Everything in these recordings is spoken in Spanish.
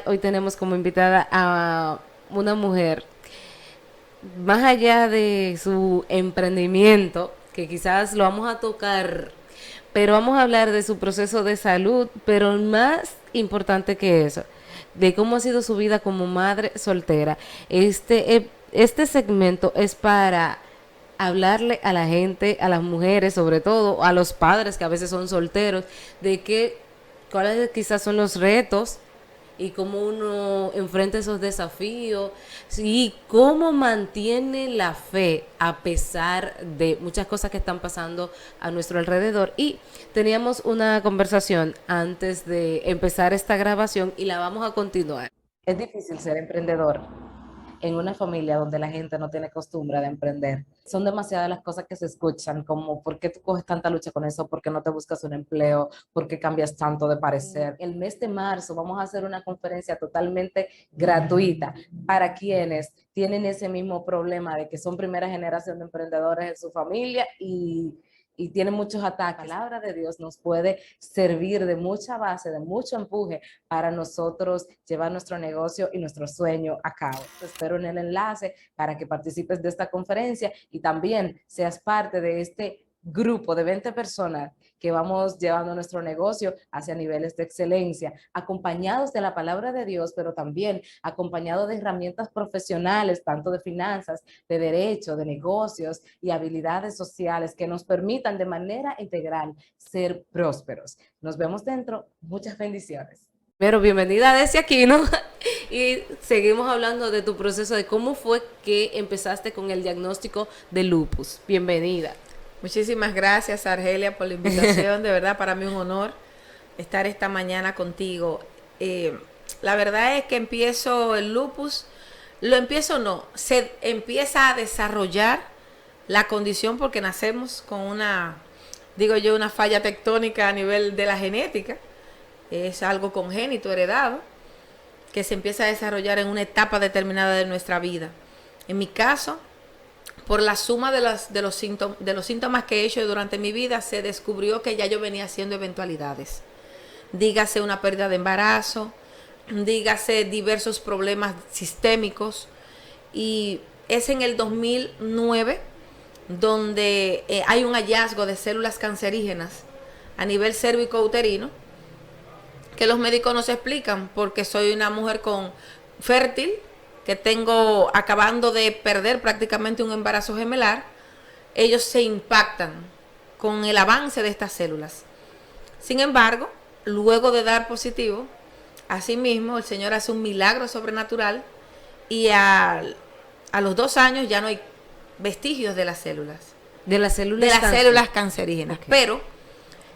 Hoy tenemos como invitada a una mujer, más allá de su emprendimiento, que quizás lo vamos a tocar, pero vamos a hablar de su proceso de salud, pero más importante que eso, de cómo ha sido su vida como madre soltera. Este segmento es para hablarle a la gente, a las mujeres, sobre todo, a los padres que a veces son solteros, de cuáles quizás son los retos y cómo uno enfrenta esos desafíos y cómo mantiene la fe a pesar de muchas cosas que están pasando a nuestro alrededor. Y teníamos una conversación antes de empezar esta grabación y la vamos a continuar. Es difícil ser emprendedor en una familia donde la gente no tiene costumbre de emprender. Son demasiadas las cosas que se escuchan, como ¿por qué tú coges tanta lucha con eso? ¿Por qué no te buscas un empleo? ¿Por qué cambias tanto de parecer? El mes de marzo vamos a hacer una conferencia totalmente gratuita para quienes tienen ese mismo problema de que son primera generación de emprendedores en su familia y tienen muchos ataques. La palabra de Dios nos puede servir de mucha base, de mucho empuje para nosotros llevar nuestro negocio y nuestro sueño a cabo. Te espero en el enlace para que participes de esta conferencia y también seas parte de este grupo de 20 personas que vamos llevando nuestro negocio hacia niveles de excelencia, acompañados de la palabra de Dios, pero también acompañados de herramientas profesionales, tanto de finanzas, de derecho, de negocios y habilidades sociales que nos permitan de manera integral ser prósperos. Nos vemos dentro. Muchas bendiciones. Pero bienvenida desde aquí, ¿no? Y seguimos hablando de tu proceso, de cómo fue que empezaste con el diagnóstico de lupus. Bienvenida. Muchísimas gracias, Argelia, por la invitación. De verdad, para mí un honor estar esta mañana contigo. La verdad es que empiezo el lupus, se empieza a desarrollar la condición porque nacemos con una falla tectónica a nivel de la genética. Es algo congénito, heredado, que se empieza a desarrollar en una etapa determinada de nuestra vida. En mi caso, por la suma de los síntomas que he hecho durante mi vida, se descubrió que ya yo venía haciendo eventualidades. Dígase una pérdida de embarazo, dígase diversos problemas sistémicos. Y es en el 2009 donde hay un hallazgo de células cancerígenas a nivel cérvico-uterino que los médicos no se explican porque soy una mujer fértil, que tengo acabando de perder prácticamente un embarazo gemelar. Ellos se impactan con el avance de estas células. Sin embargo, luego de dar positivo, asimismo el Señor hace un milagro sobrenatural y a los 2 años ya no hay vestigios de las células. De las células, células cancerígenas. Okay. Pero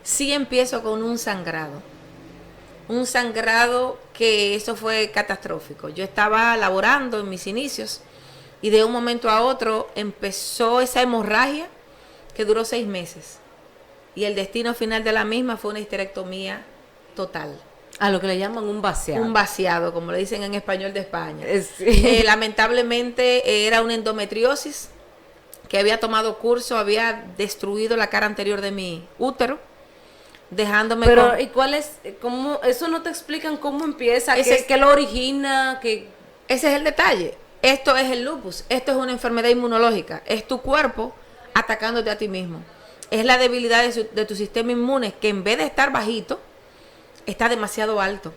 sí empiezo con un sangrado que eso fue catastrófico. Yo estaba laborando en mis inicios y de un momento a otro empezó esa hemorragia que duró 6 meses. Y el destino final de la misma fue una histerectomía total. A lo que le llaman un vaciado. Un vaciado, como le dicen en español de España. Sí. Lamentablemente era una endometriosis que había tomado curso, había destruido la cara anterior de mi útero, dejándome. Pero, ¿y cuál es? ¿Cómo? Eso no te explican cómo empieza, qué lo origina, qué. Ese es el detalle. Esto es el lupus, esto es una enfermedad inmunológica, es tu cuerpo atacándote a ti mismo. Es la debilidad de tu sistema inmune que en vez de estar bajito, está demasiado alto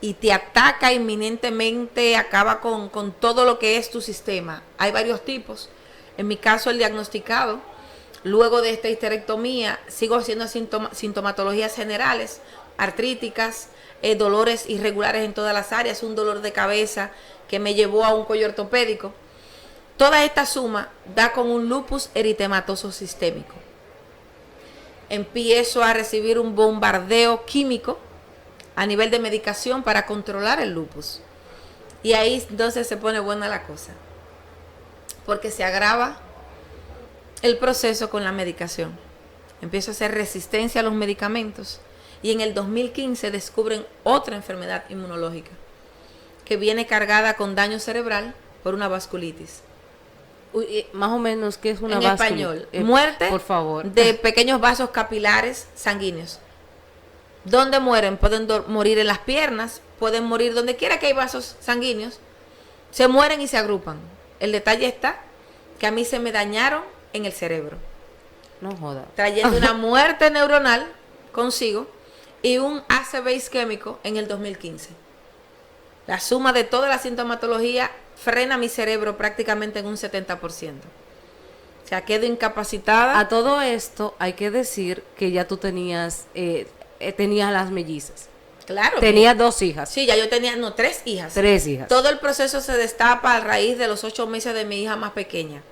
y te ataca inminentemente, acaba con todo lo que es tu sistema. Hay varios tipos. En mi caso, el diagnosticado, luego de esta histerectomía, sigo haciendo sintomatologías generales, artríticas, dolores irregulares en todas las áreas, un dolor de cabeza que me llevó a un cuello ortopédico. Toda esta suma da con un lupus eritematoso sistémico. Empiezo a recibir un bombardeo químico a nivel de medicación para controlar el lupus. Y ahí entonces se pone buena la cosa, porque se agrava el proceso con la medicación. Empiezo a hacer resistencia a los medicamentos y en el 2015 descubren otra enfermedad inmunológica que viene cargada con daño cerebral por una vasculitis. Uy, más o menos, ¿qué es una en vasculitis? Español, muerte por favor. de pequeños vasos capilares sanguíneos. ¿Dónde mueren? Pueden morir en las piernas, pueden morir donde quiera que hay vasos sanguíneos. Se mueren y se agrupan. El detalle está que a mí se me dañaron en el cerebro. No joda. Trayendo una muerte neuronal consigo y un acid isquémico en el 2015. La suma de toda la sintomatología frena mi cerebro prácticamente en un 70%. O sea, quedo incapacitada. A todo esto hay que decir que ya tú tenías las mellizas. Claro. Tenías 2 hijas. Sí, ya yo tenía, 3 hijas. 3 hijas. Todo el proceso se destapa a raíz de los 8 meses de mi hija más pequeña.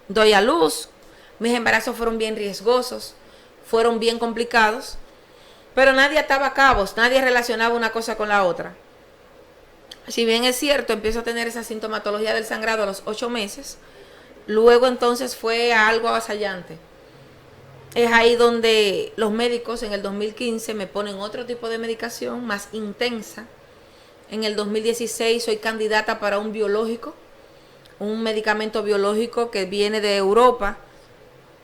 Doy a luz, mis embarazos fueron bien riesgosos, fueron bien complicados, pero nadie ataba cabos, nadie relacionaba una cosa con la otra. Si bien es cierto, empiezo a tener esa sintomatología del sangrado a los 8 meses, luego entonces fue algo avasallante. Es ahí donde los médicos en el 2015 me ponen otro tipo de medicación más intensa. En el 2016 soy candidata para un biológico, un medicamento biológico que viene de Europa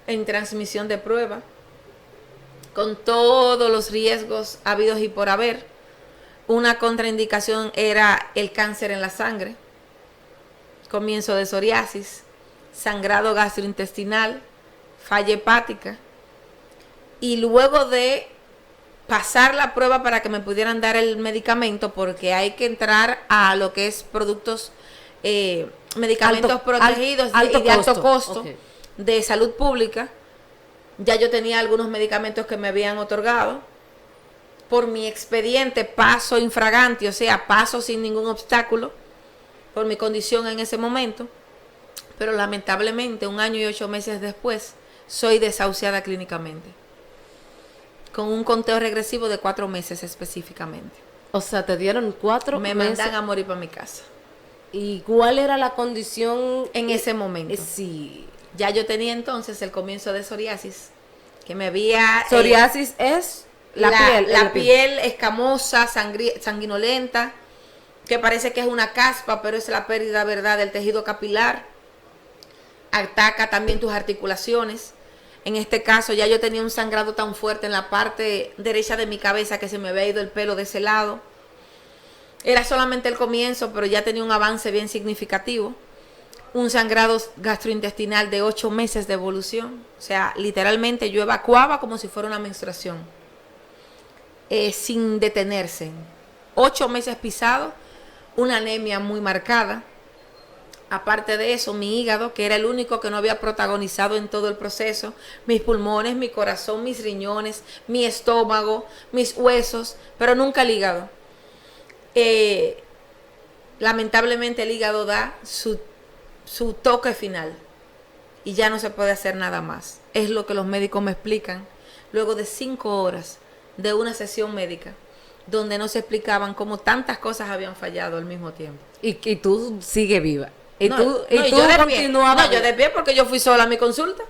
en transmisión de prueba, con todos los riesgos habidos y por haber. Una contraindicación era el cáncer en la sangre, comienzo de psoriasis, sangrado gastrointestinal, falla hepática. Y luego de pasar la prueba para que me pudieran dar el medicamento, porque hay que entrar a lo que es productos, medicamentos protegidos y de alto costo, okay, de salud pública. Ya yo tenía algunos medicamentos que me habían otorgado. Por mi expediente paso infraganti, o sea, paso sin ningún obstáculo, por mi condición en ese momento. Pero lamentablemente, 1 año y 8 meses después, soy desahuciada clínicamente, con un conteo regresivo de 4 meses específicamente. O sea, te dieron 4 meses. Me mandan a morir para mi casa. ¿Y cuál era la condición en ese momento? Sí. Ya yo tenía entonces el comienzo de psoriasis, que me había... Psoriasis es la piel escamosa, sanguinolenta, que parece que es una caspa, pero es la pérdida, ¿verdad?, del tejido capilar. Ataca también tus articulaciones. En este caso ya yo tenía un sangrado tan fuerte en la parte derecha de mi cabeza que se me había ido el pelo de ese lado. Era solamente el comienzo, pero ya tenía un avance bien significativo. Un sangrado gastrointestinal de 8 meses de evolución. O sea, literalmente yo evacuaba como si fuera una menstruación, sin detenerse. 8 meses pisado, una anemia muy marcada. Aparte de eso, mi hígado, que era el único que no había protagonizado en todo el proceso, mis pulmones, mi corazón, mis riñones, mi estómago, mis huesos, pero nunca el hígado. Lamentablemente el hígado da su toque final y ya no se puede hacer nada más. Es lo que los médicos me explican luego de 5 horas de una sesión médica, donde no se explicaban cómo tantas cosas habían fallado al mismo tiempo. Y tú sigues viva. Y no, tú continuabas. No, yo de pie porque yo fui sola a mi consulta.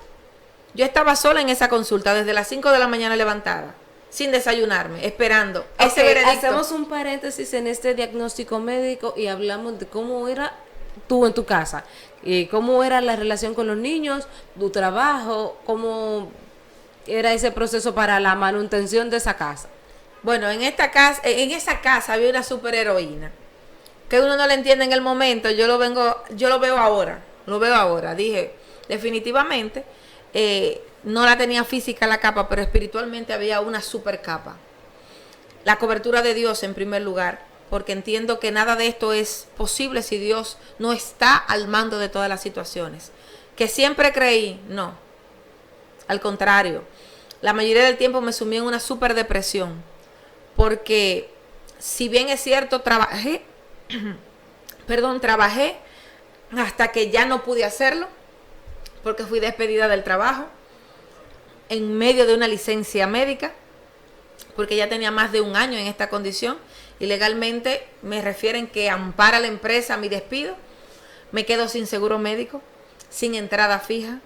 Yo estaba sola en esa consulta desde las 5 de la mañana levantada, sin desayunarme, esperando ese veredicto. Hacemos un paréntesis en este diagnóstico médico y hablamos de cómo era tú en tu casa, cómo era la relación con los niños, tu trabajo, cómo era ese proceso para la manutención de esa casa. Bueno, en esa casa había una superheroína que uno no le entiende en el momento. Yo lo veo ahora. Dije, definitivamente, no la tenía física la capa, pero espiritualmente había una super capa. La cobertura de Dios en primer lugar, porque entiendo que nada de esto es posible si Dios no está al mando de todas las situaciones. Que siempre creí, no. Al contrario, la mayoría del tiempo me sumí en una super depresión, porque si bien es cierto, trabajé hasta que ya no pude hacerlo, porque fui despedida del trabajo en medio de una licencia médica, porque ya tenía más de 1 año en esta condición y legalmente me refieren que ampara la empresa mi despido. Me quedo sin seguro médico, sin entrada fija,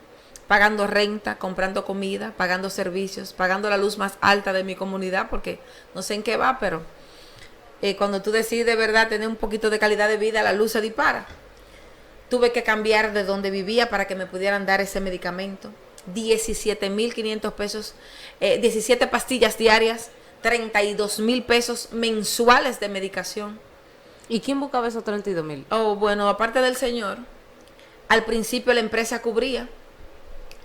pagando renta, comprando comida, pagando servicios, pagando la luz más alta de mi comunidad, porque no sé en qué va, pero cuando tú decides de verdad tener un poquito de calidad de vida, la luz se dispara. Tuve que cambiar de donde vivía para que me pudieran dar ese medicamento. 17,500 pesos, 17 pastillas diarias 32,000 pesos mensuales de medicación. ¿Y quién buscaba esos 32,000? Oh, bueno, aparte del señor, al principio la empresa cubría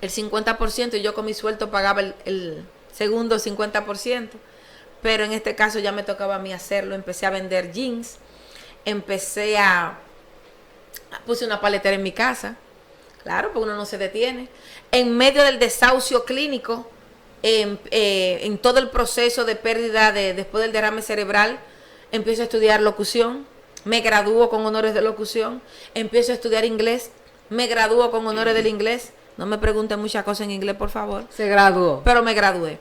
el 50% y yo con mi sueldo pagaba el segundo 50%, pero en este caso ya me tocaba a mí hacerlo. Empecé a vender jeans, puse una paletera en mi casa, claro, porque uno no se detiene. En medio del desahucio clínico, en todo el proceso de pérdida después del derrame cerebral, empiezo a estudiar locución, me gradúo con honores de locución, empiezo a estudiar inglés, me gradúo con honores del inglés. No me pregunten muchas cosas en inglés, por favor. Se graduó. Pero me gradué.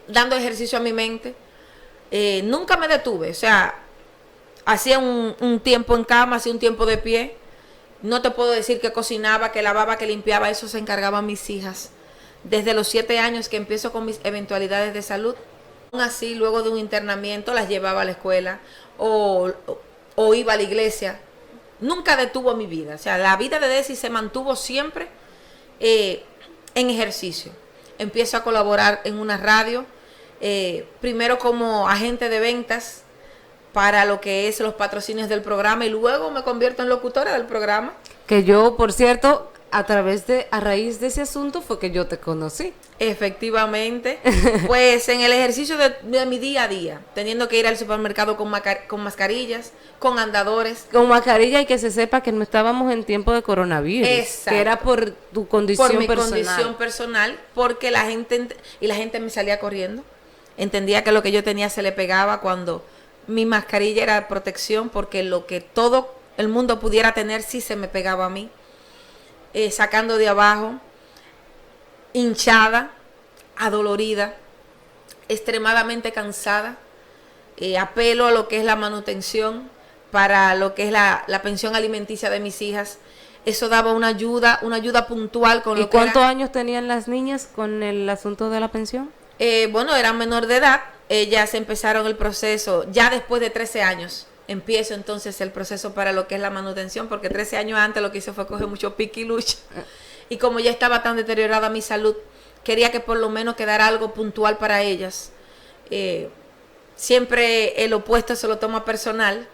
Dando ejercicio a mi mente. Nunca me detuve. O sea, hacía un tiempo en cama, hacía un tiempo de pie. No te puedo decir que cocinaba, que lavaba, que limpiaba. Eso se encargaban mis hijas. Desde los 7 años que empiezo con mis eventualidades de salud. Aún así, luego de un internamiento, las llevaba a la escuela o iba a la iglesia. Nunca detuvo mi vida. O sea, la vida de Desi se mantuvo siempre en ejercicio. Empiezo a colaborar en una radio, primero como agente de ventas para lo que es los patrocinios del programa, y luego me convierto en locutora del programa. Que yo, por cierto, a raíz de ese asunto fue que yo te conocí. Efectivamente, pues en el ejercicio de mi día a día, teniendo que ir al supermercado con mascarillas, con andadores. Con mascarilla, y que se sepa que no estábamos en tiempo de coronavirus. Exacto. Que era por tu condición por mi personal. condición personal, porque la gente me salía corriendo. Entendía que lo que yo tenía se le pegaba, cuando mi mascarilla era protección, porque lo que todo el mundo pudiera tener sí se me pegaba a mí. Sacando de abajo, hinchada, adolorida, extremadamente cansada. Apelo a lo que es la manutención para lo que es la pensión alimenticia de mis hijas. Eso daba una ayuda puntual con lo que ¿Y cuántos años tenían las niñas con el asunto de la pensión? Bueno, eran menor de edad. Ellas empezaron el proceso ya después de 13 años. Empiezo entonces el proceso para lo que es la manutención, porque 13 años antes lo que hice fue coger mucho pique y lucha. Y como ya estaba tan deteriorada mi salud, quería que por lo menos quedara algo puntual para ellas. Siempre el opuesto se lo toma personal,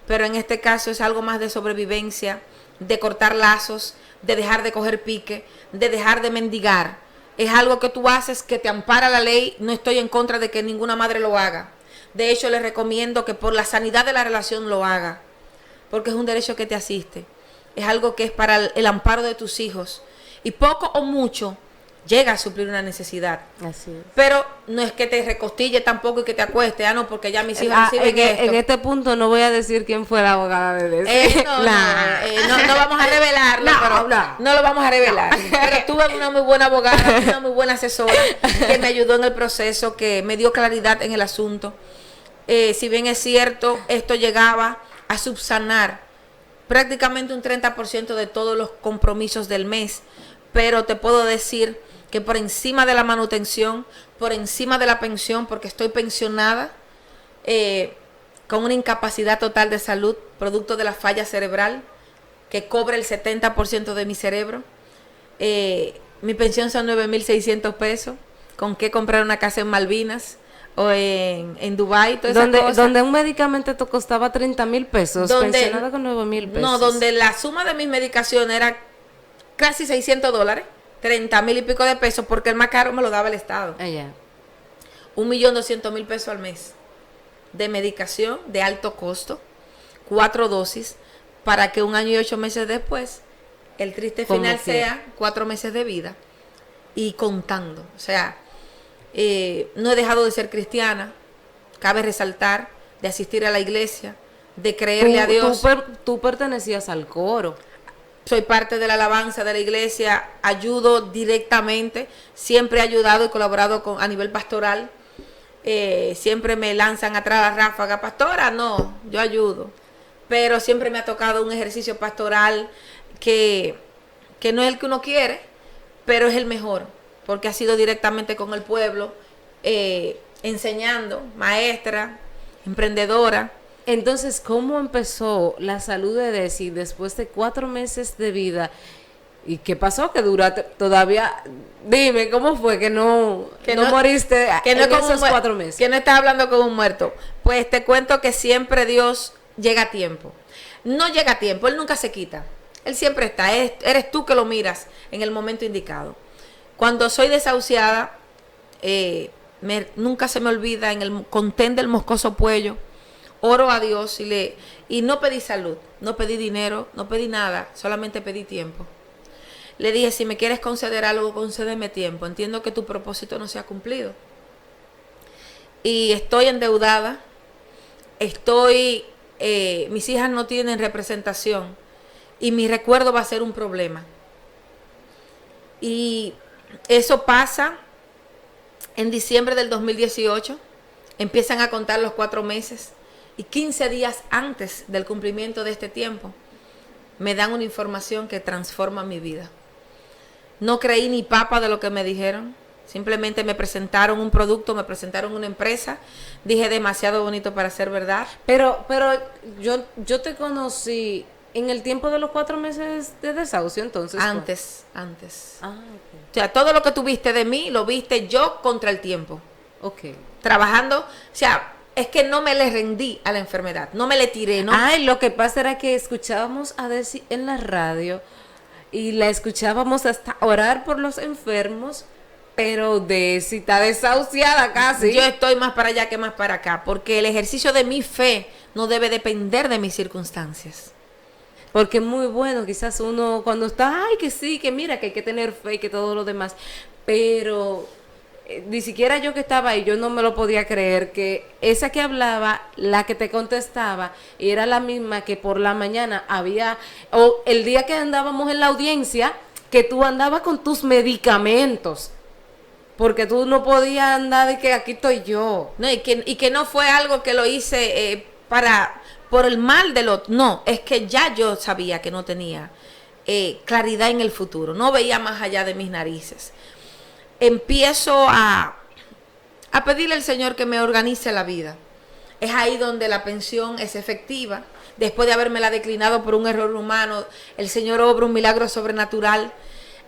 pero en este caso es algo más de sobrevivencia, de cortar lazos, de dejar de coger pique, de dejar de mendigar. Es algo que tú haces, que te ampara la ley. No estoy en contra de que ninguna madre lo haga. De hecho, les recomiendo que por la sanidad de la relación lo haga, porque es un derecho que te asiste. Es algo que es para el amparo de tus hijos. Y poco o mucho llega a suplir una necesidad. Así es. Pero no es que te recostille tampoco y que te acueste. No, porque ya mis hijos reciben esto. En este punto no voy a decir quién fue la abogada de Desi. No vamos a revelarlo. No lo vamos a revelar. Pero tuve una muy buena abogada, una muy buena asesora que me ayudó en el proceso, que me dio claridad en el asunto. Si bien es cierto, esto llegaba a subsanar prácticamente un 30% de todos los compromisos del mes, pero te puedo decir que por encima de la manutención, por encima de la pensión, porque estoy pensionada, con una incapacidad total de salud, producto de la falla cerebral, que cobra el 70% de mi cerebro. Mi pensión son 9,600 pesos, con qué comprar una casa en Malvinas o en Dubái, donde un medicamento te costaba 30,000 pesos, pensionada con 9,000 pesos. No, donde la suma de mis medicaciones era casi $600, 30,000 y pico de pesos, porque el más caro me lo daba el Estado. 1,200,000 pesos al mes de medicación de alto costo, 4 dosis, para que 1 año y 8 meses después el triste final sea 4 meses de vida y contando. O sea, no he dejado de ser cristiana, cabe resaltar, de asistir a la iglesia, de creerle a Dios. Tú pertenecías al coro. Soy parte de la alabanza de la iglesia, ayudo directamente, siempre he ayudado y colaborado a nivel pastoral. Siempre me lanzan atrás la ráfaga, pastora, no, yo ayudo. Pero siempre me ha tocado un ejercicio pastoral que no es el que uno quiere, pero es el mejor, porque ha sido directamente con el pueblo, enseñando, maestra, emprendedora. Entonces, ¿cómo empezó la salud de Desi después de 4 meses de vida? ¿Y qué pasó? Que duraste todavía... Dime, ¿cómo fue que no moriste en esos 4 meses? Que no estás hablando con un muerto. Pues te cuento que siempre Dios llega a tiempo. No llega a tiempo, Él nunca se quita. Él siempre está. Eres tú que lo miras en el momento indicado. Cuando soy desahuciada, nunca se me olvida en el contén del Moscoso Puello, oro a Dios y no pedí salud, no pedí dinero, no pedí nada, solamente pedí tiempo. Le dije, si me quieres conceder algo, concédeme tiempo. Entiendo que tu propósito no se ha cumplido. Y estoy endeudada. Mis hijas no tienen representación. Y mi recuerdo va a ser un problema. Y eso pasa en diciembre del 2018. Empiezan a contar los 4 meses. Y 15 días antes del cumplimiento de este tiempo, me dan una información que transforma mi vida. No creí ni papa de lo que me dijeron. Simplemente me presentaron un producto, me presentaron una empresa. Dije, demasiado bonito para ser verdad. Pero yo te conocí en el tiempo de los 4 meses de desahucio, entonces. Antes. Ah, okay. O sea, todo lo que tú viste de mí, lo viste yo contra el tiempo. Ok. Trabajando, o sea, es que no me le rendí a la enfermedad, no me le tiré, ¿no? Ay, lo que pasa era que escuchábamos a Desi en la radio y la escuchábamos hasta orar por los enfermos, pero Desi está desahuciada casi. Yo estoy más para allá que más para acá, porque el ejercicio de mi fe no debe depender de mis circunstancias. Porque es muy bueno, quizás uno cuando está, ay, que sí, que mira, que hay que tener fe y que todo lo demás, pero ni siquiera yo que estaba ahí, yo no me lo podía creer, que esa que hablaba, la que te contestaba, era la misma que por la mañana había, o el día que andábamos en la audiencia, que tú andabas con tus medicamentos, porque tú no podías andar de que aquí estoy yo. No, y que no fue algo que lo hice por el mal del otro, no, es que ya yo sabía que no tenía claridad en el futuro, no veía más allá de mis narices. Empiezo a pedirle al Señor que me organice la vida. Es ahí donde la pensión es efectiva. Después de habérmela declinado por un error humano, el Señor obra un milagro sobrenatural.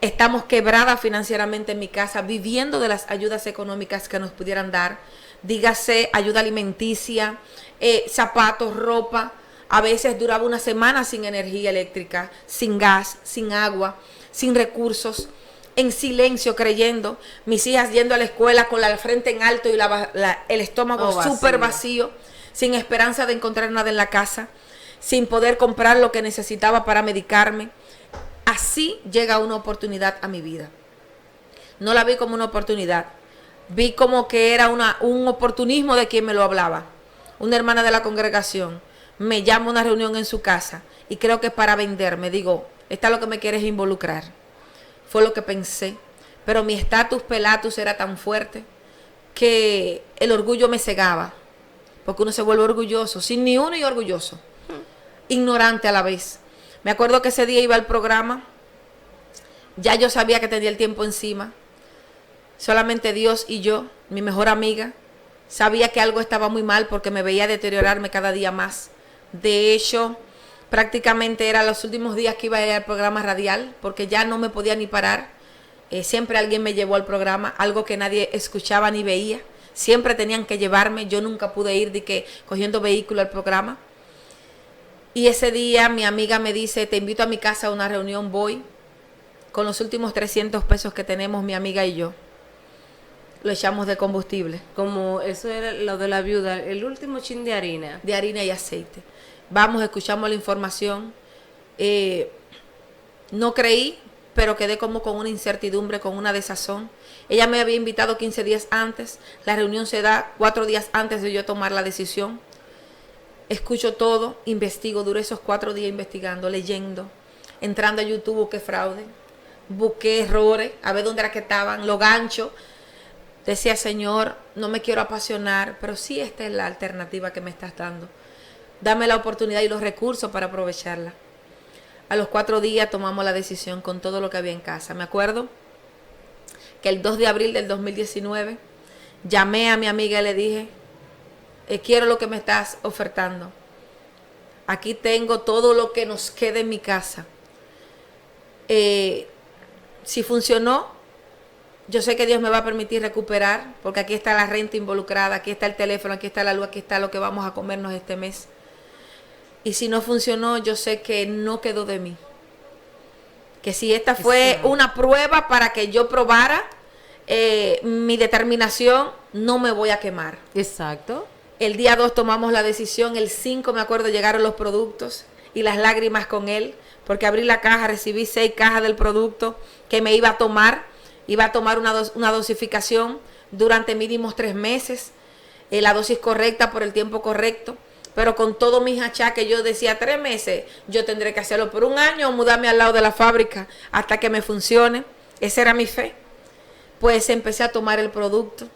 Estamos quebradas financieramente en mi casa, viviendo de las ayudas económicas que nos pudieran dar. Dígase ayuda alimenticia, zapatos, ropa. A veces duraba una semana sin energía eléctrica, sin gas, sin agua, sin recursos, en silencio, creyendo, mis hijas yendo a la escuela con la frente en alto y el estómago súper vacío, sin esperanza de encontrar nada en la casa, sin poder comprar lo que necesitaba para medicarme. Así llega una oportunidad a mi vida. No la vi como una oportunidad, vi como que era un oportunismo de quien me lo hablaba. Una hermana de la congregación me llama a una reunión en su casa y creo que para venderme, digo, esta es lo que me quieres involucrar. Fue lo que pensé, pero mi estatus pelatus era tan fuerte que el orgullo me cegaba, porque uno se vuelve orgulloso, sin ni uno y orgulloso, ignorante a la vez. Me acuerdo que ese día iba al programa, ya yo sabía que tenía el tiempo encima, solamente Dios y yo, mi mejor amiga, sabía que algo estaba muy mal porque me veía deteriorarme cada día más. De hecho, prácticamente eran los últimos días que iba a ir al programa radial, porque ya no me podía ni parar. Siempre alguien me llevó al programa, algo que nadie escuchaba ni veía. Siempre tenían que llevarme, yo nunca pude ir de que cogiendo vehículo al programa. Y ese día mi amiga me dice, te invito a mi casa a una reunión, voy. Con los últimos 300 pesos que tenemos mi amiga y yo, lo echamos de combustible. Como eso era lo de la viuda, el último chin de harina. De harina y aceite. Vamos, escuchamos la información. No creí, pero quedé como con una incertidumbre, con una desazón. Ella me había invitado 15 días antes. La reunión se da 4 días antes de yo tomar la decisión. Escucho todo, investigo, duré esos 4 días investigando, leyendo, entrando a YouTube, busqué fraude, busqué errores, a ver dónde era que estaban, lo gancho. Decía, Señor, no me quiero apasionar, pero sí esta es la alternativa que me estás dando. Dame la oportunidad y los recursos para aprovecharla. A los 4 días tomamos la decisión con todo lo que había en casa. Me acuerdo que el 2 de abril del 2019 llamé a mi amiga y le dije, quiero lo que me estás ofertando. Aquí tengo todo lo que nos queda en mi casa. Si funcionó, yo sé que Dios me va a permitir recuperar, porque aquí está la renta involucrada, aquí está el teléfono, aquí está la luz, aquí está lo que vamos a comernos este mes. Y si no funcionó, yo sé que no quedó de mí. Que si esta fue una prueba para que yo probara mi determinación, no me voy a quemar. Exacto. El día 2 tomamos la decisión, el 5 me acuerdo llegaron los productos y las lágrimas con él, porque abrí la caja, recibí 6 cajas del producto que me iba a tomar una dosificación durante mínimos 3 meses, la dosis correcta por el tiempo correcto, pero con todos mis achaques yo decía 3 meses, yo tendré que hacerlo por 1 año o mudarme al lado de la fábrica hasta que me funcione. Esa era mi fe. Pues empecé a tomar el producto,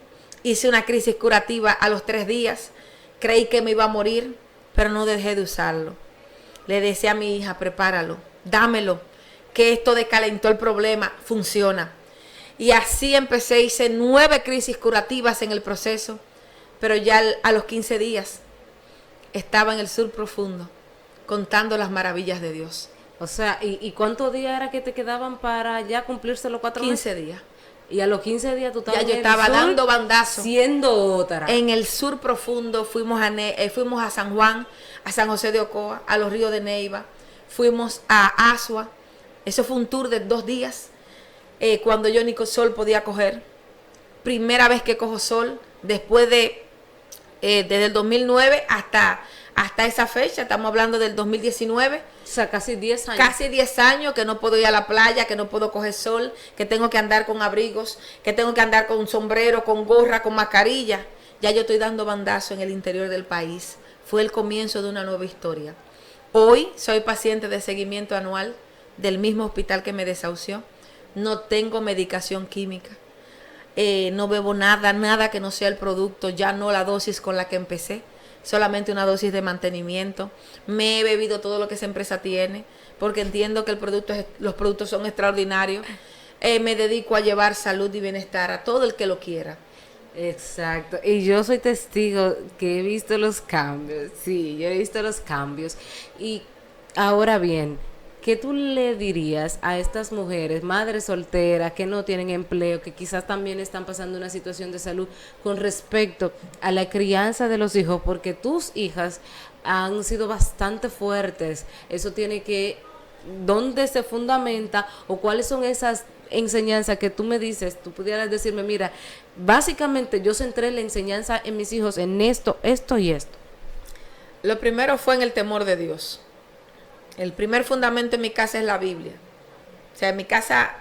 hice una crisis curativa a los 3 días, creí que me iba a morir, pero no dejé de usarlo. Le decía a mi hija, prepáralo, dámelo, que esto decalentó el problema, funciona. Y así empecé, hice 9 crisis curativas en el proceso, pero ya a los 15 días estaba en el sur profundo, contando las maravillas de Dios. O sea, ¿y cuántos días era que te quedaban para ya cumplirse los 4 meses? 15 días. Y a los 15 días tú estabas ya yo estaba dando bandazos. Siendo otra. En el sur profundo fuimos a San Juan, a San José de Ocoa, a los ríos de Neiva, fuimos a Asua. Eso fue un tour de 2 días, cuando yo ni sol podía coger. Primera vez que cojo sol, después desde el 2009 hasta esa fecha, estamos hablando del 2019. O sea, casi 10 años. Casi 10 años que no puedo ir a la playa, que no puedo coger sol, que tengo que andar con abrigos, que tengo que andar con sombrero, con gorra, con mascarilla. Ya yo estoy dando bandazo en el interior del país. Fue el comienzo de una nueva historia. Hoy soy paciente de seguimiento anual del mismo hospital que me desahució. No tengo medicación química. No bebo nada que no sea el producto, ya no la dosis con la que empecé. Solamente una dosis de mantenimiento. Me he bebido todo lo que esa empresa tiene, porque entiendo que los productos son extraordinarios. Me dedico a llevar salud y bienestar a todo el que lo quiera. Exacto. Y yo soy testigo que he visto los cambios. Sí, yo he visto los cambios. Y ahora bien, ¿qué tú le dirías a estas mujeres, madres solteras, que no tienen empleo, que quizás también están pasando una situación de salud con respecto a la crianza de los hijos? Porque tus hijas han sido bastante fuertes. Eso tiene que, ¿dónde se fundamenta o cuáles son esas enseñanzas que tú me dices? Tú pudieras decirme, mira, básicamente yo centré la enseñanza en mis hijos en esto y esto. Lo primero fue en el temor de Dios. El primer fundamento en mi casa es la Biblia. O sea, en mi casa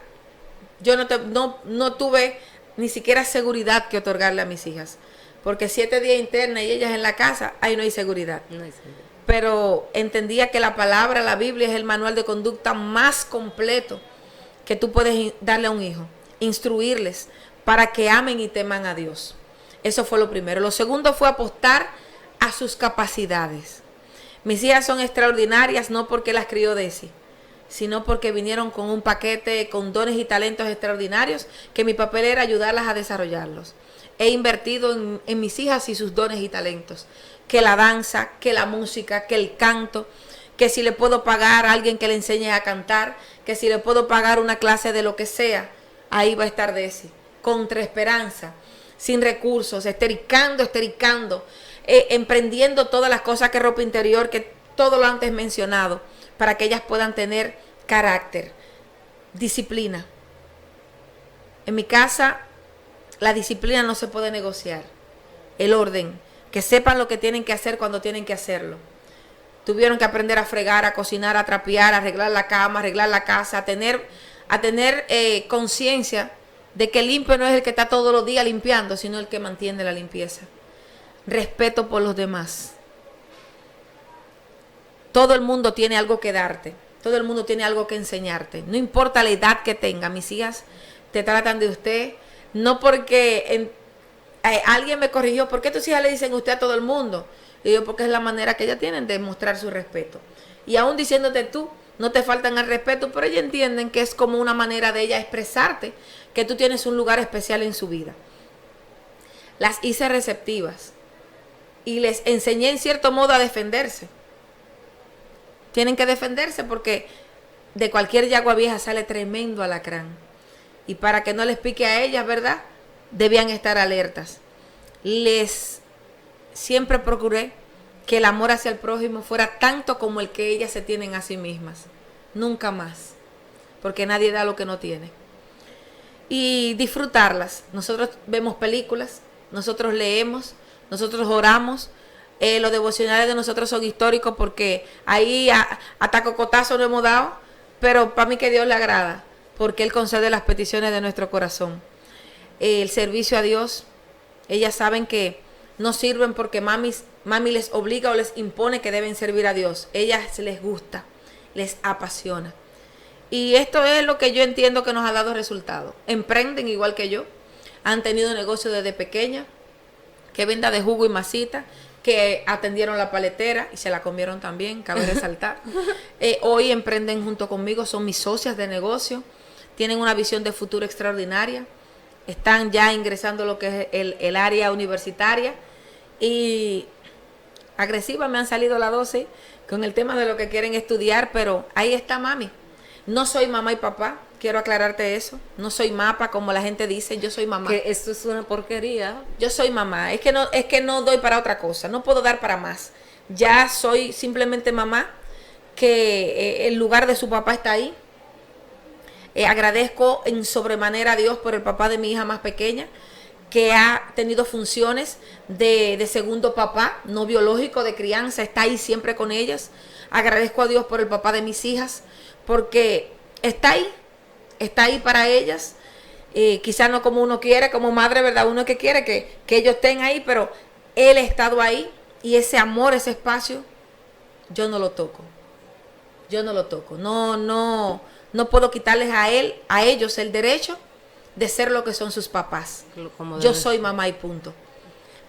yo no tuve ni siquiera seguridad que otorgarle a mis hijas. Porque 7 días interna y ellas en la casa, ahí no hay seguridad. No hay seguridad. Pero entendía que la palabra, la Biblia, es el manual de conducta más completo que tú puedes darle a un hijo. Instruirles para que amen y teman a Dios. Eso fue lo primero. Lo segundo fue apostar a sus capacidades. Mis hijas son extraordinarias no porque las crió Desi, sino porque vinieron con un paquete con dones y talentos extraordinarios que mi papel era ayudarlas a desarrollarlos. He invertido en mis hijas y sus dones y talentos, que la danza, que la música, que el canto, que si le puedo pagar a alguien que le enseñe a cantar, que si le puedo pagar una clase de lo que sea, ahí va a estar Desi, contra esperanza, sin recursos, estericando, emprendiendo todas las cosas que ropa interior, que todo lo antes mencionado, para que ellas puedan tener carácter, disciplina. En mi casa la disciplina no se puede negociar, el orden, que sepan lo que tienen que hacer cuando tienen que hacerlo. Tuvieron que aprender a fregar, a cocinar, a trapear, a arreglar la cama, a arreglar la casa, a tener conciencia de que el limpio no es el que está todos los días limpiando, sino el que mantiene la limpieza. Respeto por los demás. Todo el mundo tiene algo que darte. Todo el mundo tiene algo que enseñarte. No importa la edad que tenga. Mis hijas te tratan de usted. No porque alguien me corrigió. ¿Por qué tus hijas le dicen usted a todo el mundo? Y yo, porque es la manera que ellas tienen de mostrar su respeto. Y aún diciéndote tú, no te faltan al respeto, pero ellas entienden que es como una manera de ella expresarte que tú tienes un lugar especial en su vida. Las hice receptivas. Y les enseñé en cierto modo a defenderse. Tienen que defenderse porque de cualquier yagua vieja sale tremendo alacrán. y para que no les pique a ellas, ¿verdad? Debían estar alertas. Siempre procuré que el amor hacia el prójimo fuera tanto como el que ellas se tienen a sí mismas. Nunca más. Porque nadie da lo que no tiene. Y disfrutarlas. Nosotros vemos películas, nosotros leemos, nosotros oramos. Los devocionales de nosotros son históricos porque ahí hasta cocotazo no hemos dado, pero para mí que Dios le agrada, porque Él concede las peticiones de nuestro corazón. El servicio a Dios, ellas saben que no sirven porque mami les obliga o les impone que deben servir a Dios. Ellas les gusta, les apasiona. Y esto es lo que yo entiendo que nos ha dado resultado. Emprenden igual que yo, han tenido negocio desde pequeña, que venda de jugo y masita, que atendieron la paletera y se la comieron también, cabe resaltar. Hoy emprenden junto conmigo, son mis socias de negocio, tienen una visión de futuro extraordinaria, están ya ingresando lo que es el área universitaria y agresivas me han salido las 12 con el tema de lo que quieren estudiar, pero ahí está mami. No soy mamá y papá, quiero aclararte eso. No soy mapa como la gente dice, yo soy mamá. Que esto es una porquería. Yo soy mamá, es que no doy para otra cosa, no puedo dar para más. Ya soy simplemente mamá, que el lugar de su papá está ahí. Agradezco en sobremanera a Dios por el papá de mi hija más pequeña, que ha tenido funciones de segundo papá, no biológico, de crianza, está ahí siempre con ellas. Agradezco a Dios por el papá de mis hijas, porque está ahí para ellas, quizás no como uno quiere, como madre, ¿verdad? Uno que quiere que ellos estén ahí, pero Él ha estado ahí, y ese amor, ese espacio, yo no lo toco, no puedo quitarles a ellos el derecho de ser lo que son sus papás. Yo soy mamá y punto.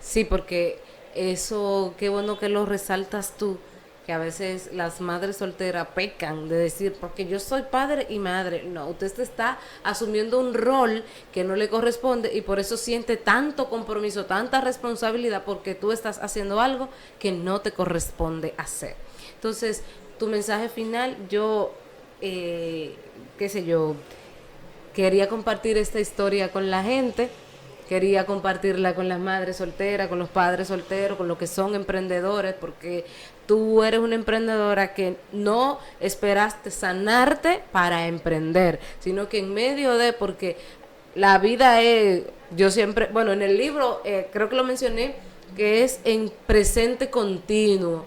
Sí, porque eso, qué bueno que lo resaltas tú, que a veces las madres solteras pecan de decir, porque yo soy padre y madre. No, usted está asumiendo un rol que no le corresponde y por eso siente tanto compromiso, tanta responsabilidad, porque tú estás haciendo algo que no te corresponde hacer. Entonces, tu mensaje final, yo, quería compartir esta historia con la gente. Quería compartirla con las madres solteras, con los padres solteros, con los que son emprendedores, porque tú eres una emprendedora que no esperaste sanarte para emprender, sino que en medio de, porque la vida es, yo siempre, bueno, en el libro creo que lo mencioné, que es en presente continuo,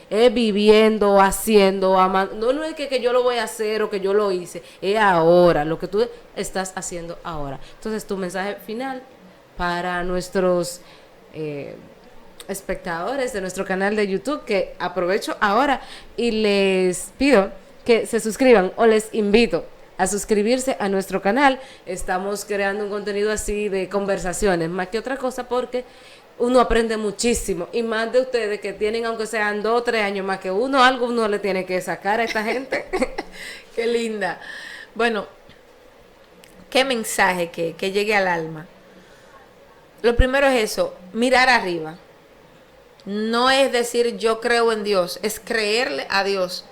es viviendo, haciendo, amando. No es que yo lo voy a hacer o que yo lo hice, es ahora, lo que tú estás haciendo ahora. Entonces, tu mensaje final para nuestros espectadores de nuestro canal de YouTube, que aprovecho ahora y les pido que se suscriban, o les invito a suscribirse a nuestro canal. Estamos creando un contenido así de conversaciones, más que otra cosa, porque uno aprende muchísimo, y más de ustedes que tienen, aunque sean 2 o 3 años más que uno, algo uno le tiene que sacar a esta gente. Qué linda. Bueno, qué mensaje que llegue al alma. Lo primero es eso, mirar arriba. No es decir yo creo en Dios, es creerle a Dios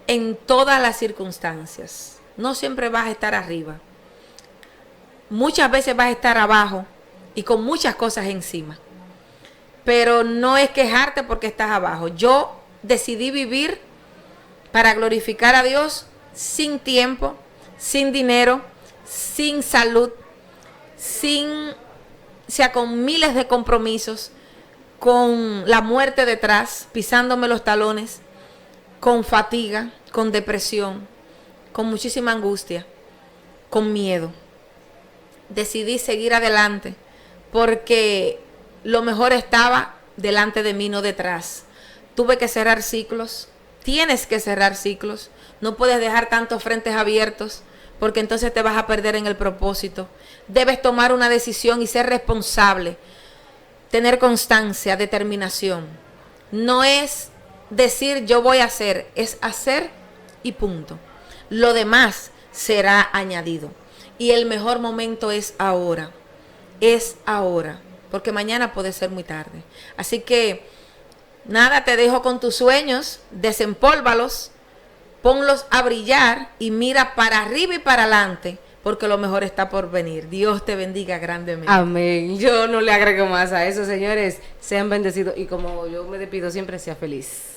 en todas las circunstancias. No siempre vas a estar arriba. Muchas veces vas a estar abajo y con muchas cosas encima. Pero no es quejarte porque estás abajo. Yo decidí vivir para glorificar a Dios sin tiempo, sin dinero, sin salud, con miles de compromisos, con la muerte detrás, pisándome los talones, con fatiga, con depresión, con muchísima angustia, con miedo. Decidí seguir adelante porque lo mejor estaba delante de mí, no detrás. Tuve que cerrar ciclos, tienes que cerrar ciclos, no puedes dejar tantos frentes abiertos, porque entonces te vas a perder en el propósito. Debes tomar una decisión y ser responsable, tener constancia, determinación. No es decir yo voy a hacer, es hacer y punto. Lo demás será añadido. Y el mejor momento es ahora, porque mañana puede ser muy tarde. Así que nada, te dejo con tus sueños, desempólvalos, ponlos a brillar y mira para arriba y para adelante, porque lo mejor está por venir. Dios te bendiga grandemente. Amén. Yo no le agrego más a eso, señores. Sean bendecidos y como yo me despido siempre, sea feliz.